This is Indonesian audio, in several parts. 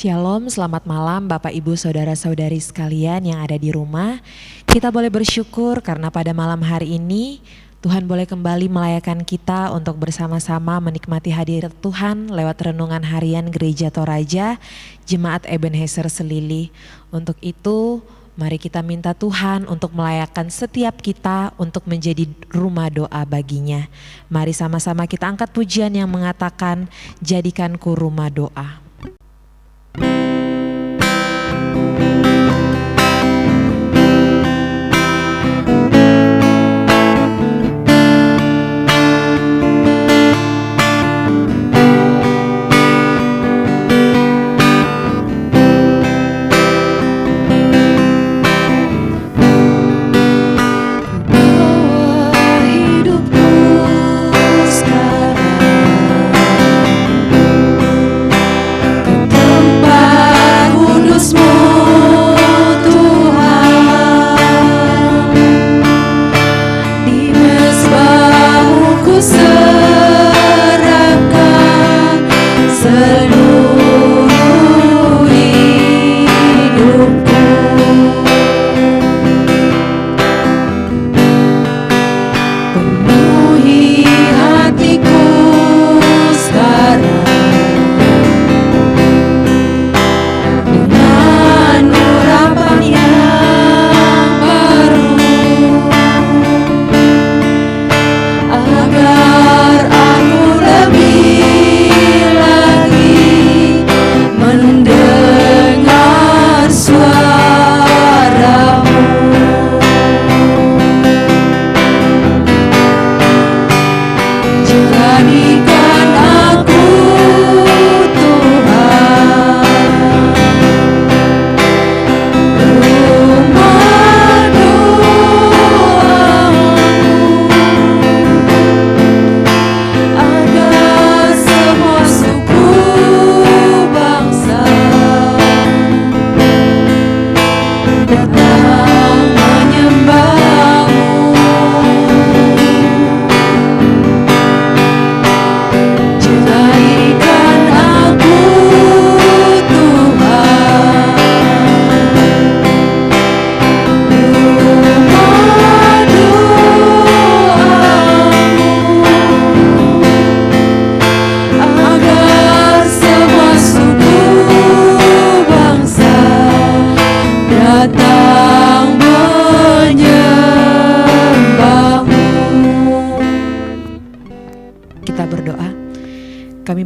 Shalom, selamat malam Bapak Ibu Saudara-saudari sekalian yang ada di rumah. Kita boleh bersyukur karena pada malam hari ini Tuhan boleh kembali melayakkan kita untuk bersama-sama menikmati hadirat Tuhan lewat renungan harian Gereja Toraja, Jemaat Ebenezer Selili. Untuk itu mari kita minta Tuhan untuk melayakkan setiap kita untuk menjadi rumah doa baginya. Mari sama-sama kita angkat pujian yang mengatakan, jadikanku rumah doa.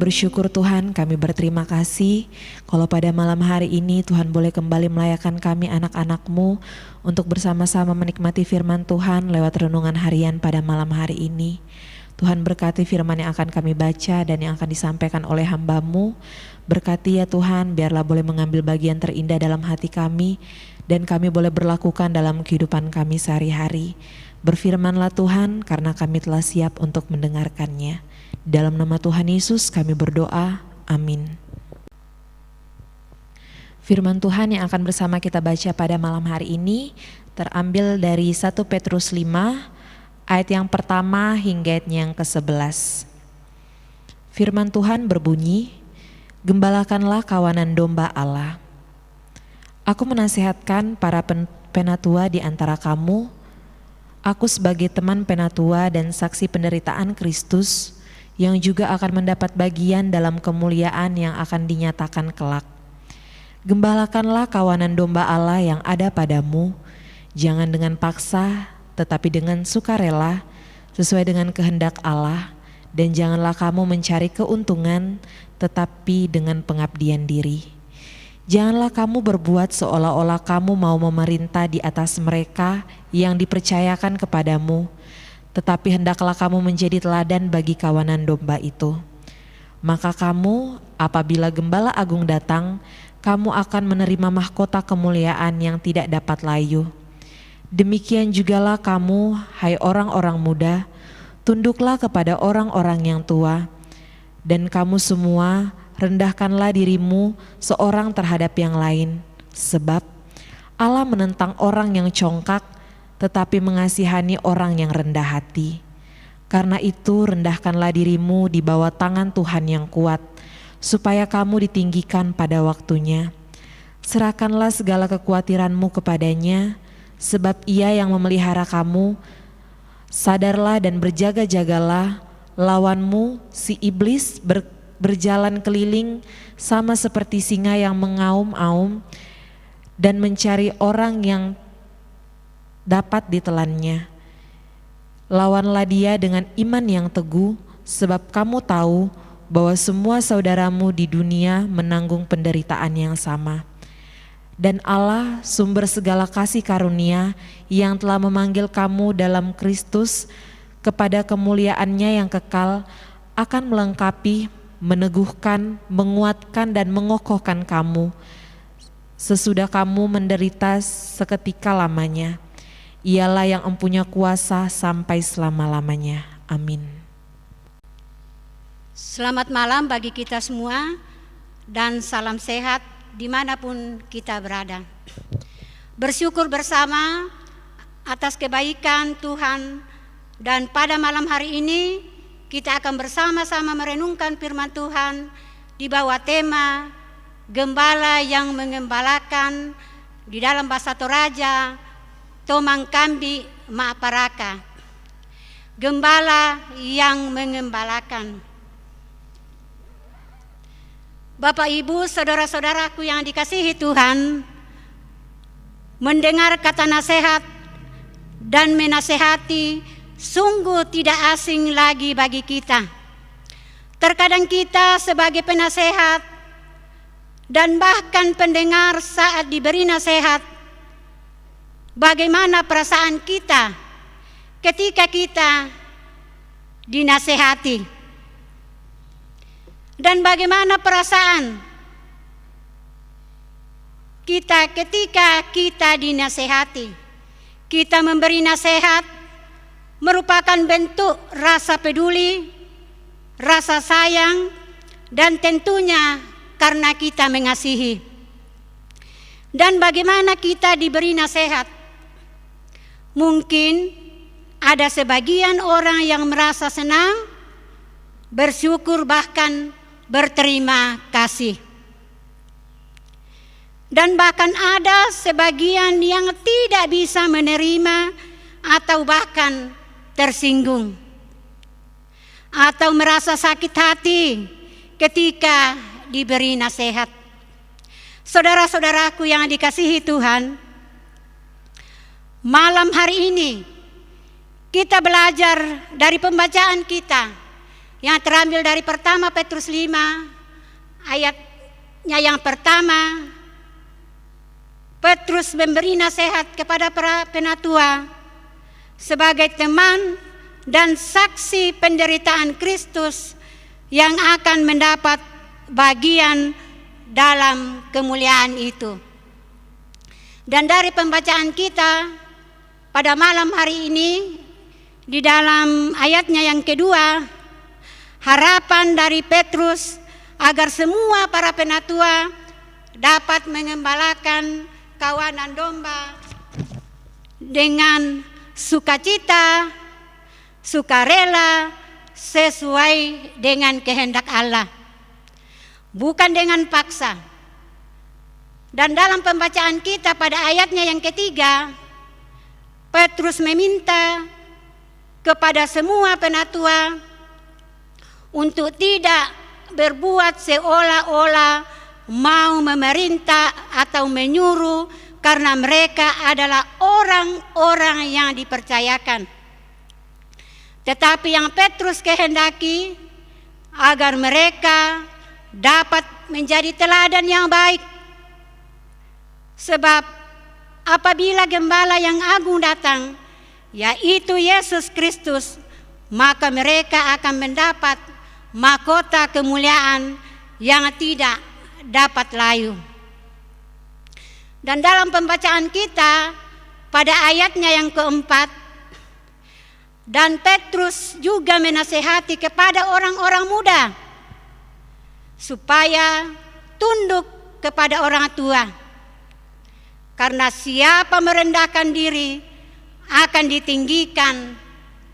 Bersyukur Tuhan, kami berterima kasih kalau pada malam hari ini Tuhan boleh kembali melayakkan kami anak-anak-Mu untuk bersama-sama menikmati firman Tuhan lewat renungan harian pada malam hari ini. Tuhan berkati firman yang akan kami baca dan yang akan disampaikan oleh hamba-Mu. Berkati ya Tuhan, biarlah boleh mengambil bagian terindah dalam hati kami dan kami boleh berlakukan dalam kehidupan kami sehari-hari. Berfirmanlah Tuhan karena kami telah siap untuk mendengarkannya. Dalam nama Tuhan Yesus kami berdoa, amin. Firman Tuhan yang akan bersama kita baca pada malam hari ini terambil dari 1 Petrus 5 ayat yang pertama hingga ayat yang ke-11. Firman Tuhan berbunyi, gembalakanlah kawanan domba Allah. Aku menasihatkan para penatua di antara kamu, aku sebagai teman penatua dan saksi penderitaan Kristus, yang juga akan mendapat bagian dalam kemuliaan yang akan dinyatakan kelak. Gembalakanlah kawanan domba Allah yang ada padamu, jangan dengan paksa, tetapi dengan sukarela, sesuai dengan kehendak Allah, dan janganlah kamu mencari keuntungan, tetapi dengan pengabdian diri. Janganlah kamu berbuat seolah-olah kamu mau memerintah di atas mereka yang dipercayakan kepadamu, tetapi hendaklah kamu menjadi teladan bagi kawanan domba itu. Maka kamu, apabila Gembala Agung datang, kamu akan menerima mahkota kemuliaan yang tidak dapat layu. Demikian jugalah kamu, hai orang-orang muda, tunduklah kepada orang-orang yang tua, dan kamu semua rendahkanlah dirimu seorang terhadap yang lain, sebab Allah menentang orang yang congkak, tetapi mengasihani orang yang rendah hati. Karena itu rendahkanlah dirimu di bawah tangan Tuhan yang kuat, supaya kamu ditinggikan pada waktunya. Serahkanlah segala kekhawatiranmu kepadanya, sebab Ia yang memelihara kamu. Sadarlah dan berjaga-jagalah, lawanmu, si iblis, berjalan keliling sama seperti singa yang mengaum-aum dan mencari orang yang dapat ditelannya. Lawanlah dia dengan iman yang teguh, sebab kamu tahu bahwa semua saudaramu di dunia menanggung penderitaan yang sama. Dan Allah, sumber segala kasih karunia, yang telah memanggil kamu dalam Kristus kepada kemuliaan-Nya yang kekal, akan melengkapi, meneguhkan, menguatkan, dan mengokohkan kamu sesudah kamu menderita seketika lamanya. Ialah yang empunya kuasa sampai selama-lamanya. Amin. Selamat malam bagi kita semua dan salam sehat dimanapun kita berada. Bersyukur bersama atas kebaikan Tuhan, dan pada malam hari ini kita akan bersama-sama merenungkan firman Tuhan di bawah tema Gembala yang Mengembalakan di dalam bahasa Toraja Tomang Kambi Maaparaka. Gembala yang mengembalakan. Bapak, Ibu, saudara-saudaraku yang dikasihi Tuhan, mendengar kata nasihat dan menasehati sungguh tidak asing lagi bagi kita. Terkadang kita sebagai penasehat dan bahkan pendengar saat diberi nasihat, bagaimana perasaan kita ketika kita dinasehati? Dan bagaimana perasaan kita ketika kita dinasehati? Kita memberi nasihat merupakan bentuk rasa peduli, rasa sayang, dan tentunya karena kita mengasihi. Dan bagaimana kita diberi nasihat? Mungkin ada sebagian orang yang merasa senang, bersyukur, bahkan berterima kasih. Dan bahkan ada sebagian yang tidak bisa menerima atau bahkan tersinggung atau merasa sakit hati ketika diberi nasihat. Saudara-saudaraku yang dikasihi Tuhan, malam hari ini kita belajar dari pembacaan kita yang terambil dari pertama Petrus 5 ayatnya yang pertama. Petrus memberi nasihat kepada para penatua sebagai teman dan saksi penderitaan Kristus yang akan mendapat bagian dalam kemuliaan itu. Dan dari pembacaan kita pada malam hari ini di dalam ayatnya yang kedua, harapan dari Petrus agar semua para penatua dapat mengembalakan kawanan domba dengan sukacita, sukarela, sesuai dengan kehendak Allah, bukan dengan paksa. Dan dalam pembacaan kita pada ayatnya yang ketiga, Petrus meminta kepada semua penatua untuk tidak berbuat seolah-olah mau memerintah atau menyuruh, karena mereka adalah orang-orang yang dipercayakan. Tetapi yang Petrus kehendaki agar mereka dapat menjadi teladan yang baik. Sebab apabila Gembala yang agung datang, yaitu Yesus Kristus, maka mereka akan mendapat mahkota kemuliaan yang tidak dapat layu. Dan dalam pembacaan kita pada ayatnya yang keempat, dan Petrus juga menasehati kepada orang-orang muda supaya tunduk kepada orang tua, karena siapa merendahkan diri akan ditinggikan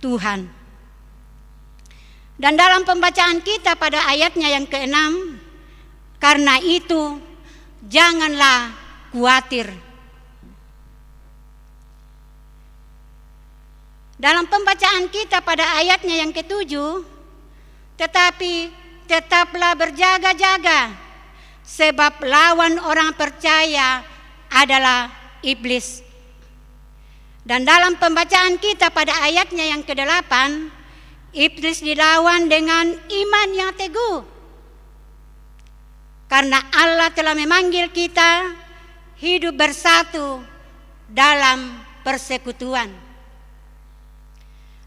Tuhan. Dan dalam pembacaan kita pada ayatnya yang ke-6, Karena itu, janganlah khawatir. Dalam pembacaan kita pada ayatnya yang ke-7, tetapi tetaplah berjaga-jaga, sebab lawan orang percaya adalah iblis. Dan dalam pembacaan kita pada ayatnya yang ke-8, iblis dilawan dengan iman yang teguh. Karena Allah telah memanggil kita hidup bersatu dalam persekutuan.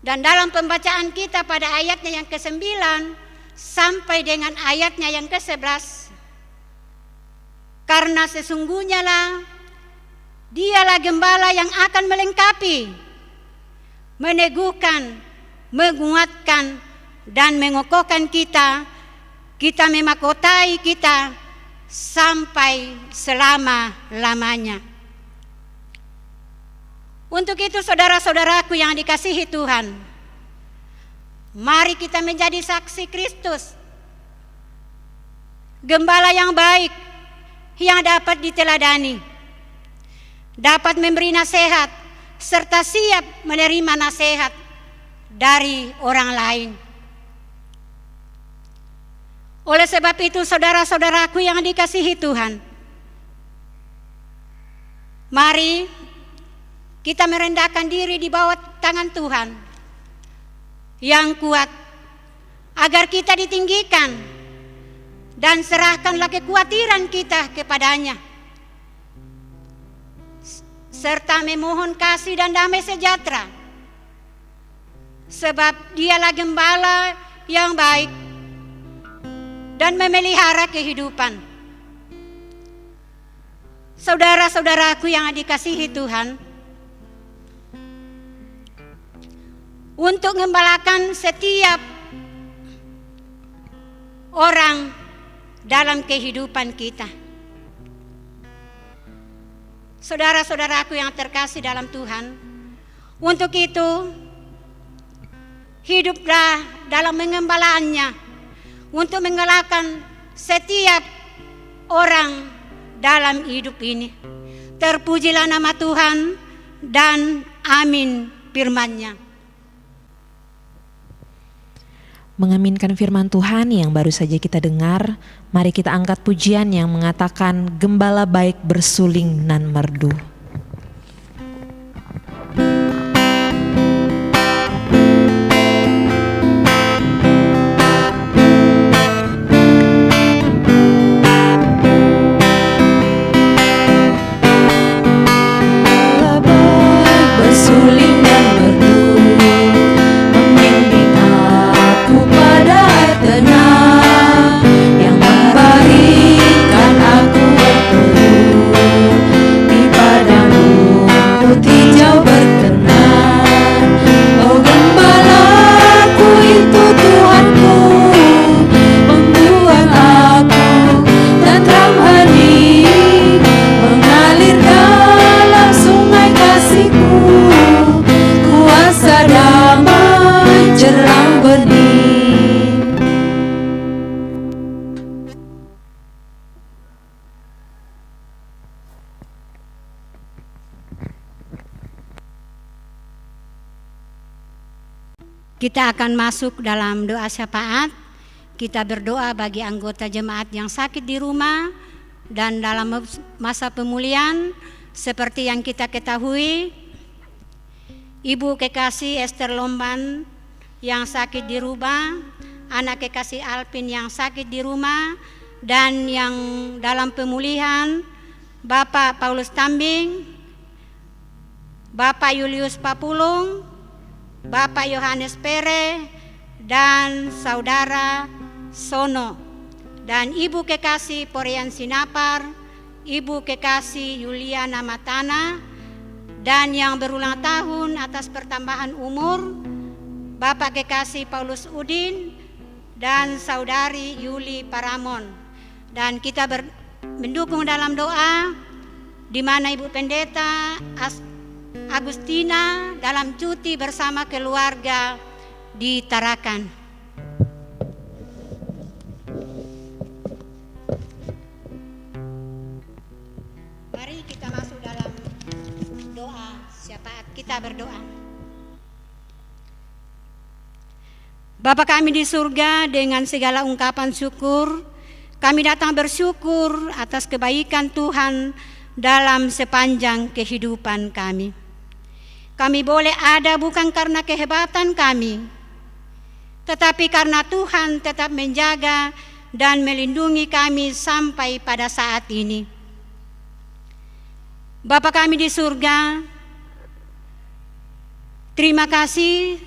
Dan dalam pembacaan kita pada ayatnya yang ke-9 sampai dengan ayatnya yang ke-11, karena sesungguhnya lah Dialah gembala yang akan melengkapi, meneguhkan, menguatkan, dan mengokohkan kita memahkotai kita sampai selama-lamanya. Untuk itu saudara-saudaraku yang dikasihi Tuhan, mari kita menjadi saksi Kristus, gembala yang baik yang dapat diteladani, dapat memberi nasihat, serta siap menerima nasihat dari orang lain. Oleh sebab itu saudara-saudaraku yang dikasihi Tuhan, mari kita merendahkan diri di bawah tangan Tuhan yang kuat, agar kita ditinggikan dan serahkanlah kekhawatiran kita kepadanya, serta memohon kasih dan damai sejahtera, sebab Dialah gembala yang baik dan memelihara kehidupan. Saudara-saudaraku yang dikasihi Tuhan, untuk mengembalakan setiap orang dalam kehidupan kita. Saudara-saudaraku yang terkasih dalam Tuhan, untuk itu hiduplah dalam pengembalaannya untuk menggembalakan setiap orang dalam hidup ini. Terpujilah nama Tuhan dan amin firman-Nya. Mengaminkan firman Tuhan yang baru saja kita dengar, mari kita angkat pujian yang mengatakan gembala baik bersuling nan merdu. Kita akan masuk dalam doa syafaat. Kita berdoa bagi anggota jemaat yang sakit di rumah dan dalam masa pemulihan. Seperti yang kita ketahui, Ibu kekasih Esther Lomban yang sakit di rumah, anak kekasih Alpin yang sakit di rumah, dan yang dalam pemulihan Bapak Paulus Tambing, Bapak Julius Papulung, Bapak Yohanes Pere, dan Saudara Sono, dan Ibu kekasih Porian Sinapar, Ibu kekasih Yuliana Matana, dan yang berulang tahun atas pertambahan umur Bapak kekasih Paulus Udin dan Saudari Yuli Paramon. Dan kita mendukung dalam doa di mana Ibu Pendeta Agustina dalam cuti bersama keluarga di Tarakan. kita berdoa. Bapa kami di surga, dengan segala ungkapan syukur, kami datang bersyukur atas kebaikan Tuhan dalam sepanjang kehidupan kami. Kami boleh ada bukan karena kehebatan kami, tetapi karena Tuhan tetap menjaga dan melindungi kami sampai pada saat ini. Bapa kami di surga, terima kasih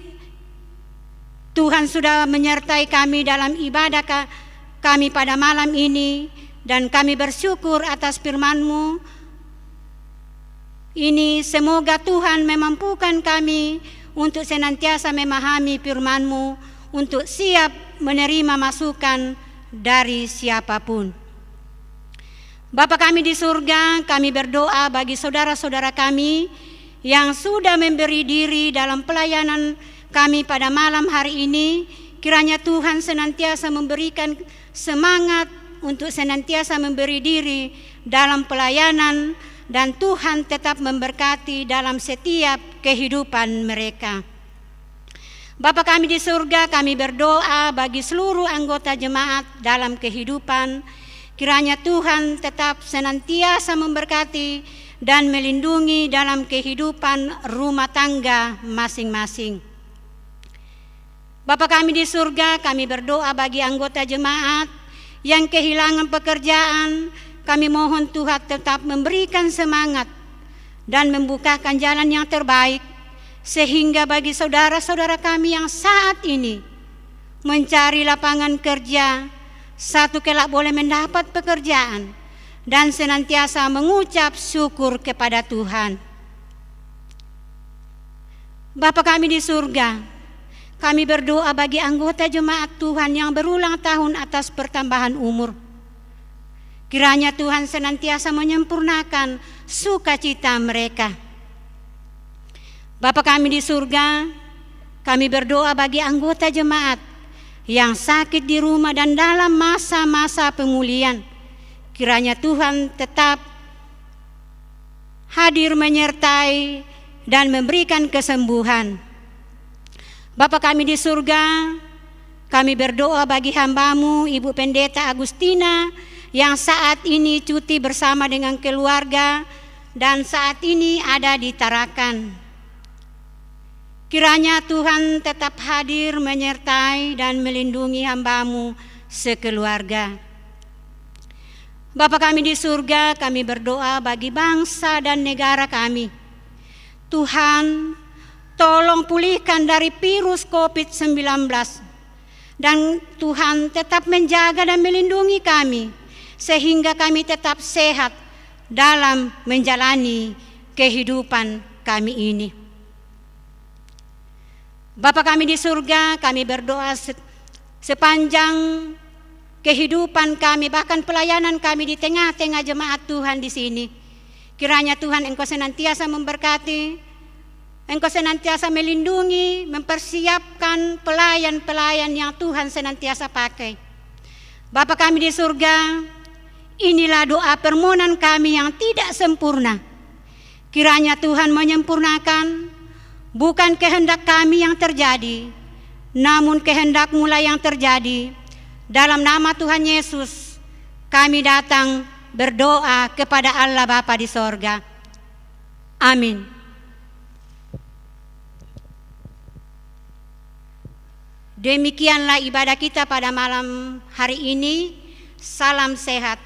Tuhan sudah menyertai kami dalam ibadah kami pada malam ini, dan kami bersyukur atas firman-Mu ini. Semoga Tuhan memampukan kami untuk senantiasa memahami firman-Mu, untuk siap menerima masukan dari siapapun. Bapa kami di surga, kami berdoa bagi saudara-saudara kami yang sudah memberi diri dalam pelayanan kami pada malam hari ini. Kiranya Tuhan senantiasa memberikan semangat untuk senantiasa memberi diri dalam pelayanan, dan Tuhan tetap memberkati dalam setiap kehidupan mereka. Bapa kami di surga, kami berdoa bagi seluruh anggota jemaat dalam kehidupan. Kiranya Tuhan tetap senantiasa memberkati dan melindungi dalam kehidupan rumah tangga masing-masing. Bapa kami di surga, kami berdoa bagi anggota jemaat yang kehilangan pekerjaan. Kami mohon Tuhan tetap memberikan semangat dan membukakan jalan yang terbaik, sehingga bagi saudara-saudara kami yang saat ini mencari lapangan kerja, satu kelak boleh mendapat pekerjaan dan senantiasa mengucap syukur kepada Tuhan. Bapa kami di surga, kami berdoa bagi anggota jemaat Tuhan yang berulang tahun atas pertambahan umur. Kiranya Tuhan senantiasa menyempurnakan sukacita mereka. Bapa kami di surga, kami berdoa bagi anggota jemaat yang sakit di rumah dan dalam masa-masa pemulihan. Kiranya Tuhan tetap hadir menyertai dan memberikan kesembuhan. Bapa kami di surga, kami berdoa bagi hamba-Mu Ibu Pendeta Agustina yang saat ini cuti bersama dengan keluarga dan saat ini ada di Tarakan. Kiranya Tuhan tetap hadir menyertai dan melindungi hamba-Mu sekeluarga. Bapa kami di surga, kami berdoa bagi bangsa dan negara kami. Tuhan, tolong pulihkan dari virus COVID-19. Dan Tuhan tetap menjaga dan melindungi kami, sehingga kami tetap sehat dalam menjalani kehidupan kami ini. Bapa kami di surga, kami berdoa sepanjang kehidupan kami, bahkan pelayanan kami di tengah-tengah jemaat Tuhan di sini. Kiranya Tuhan Engkau senantiasa memberkati, Engkau senantiasa melindungi, mempersiapkan pelayan-pelayan yang Tuhan senantiasa pakai. Bapa kami di surga, inilah doa permohonan kami yang tidak sempurna. Kiranya Tuhan menyempurnakan, bukan kehendak kami yang terjadi, namun kehendak-Mu lah yang terjadi. Dalam nama Tuhan Yesus, kami datang berdoa kepada Allah Bapa di sorga. Amin. Demikianlah ibadah kita pada malam hari ini. Salam sehat.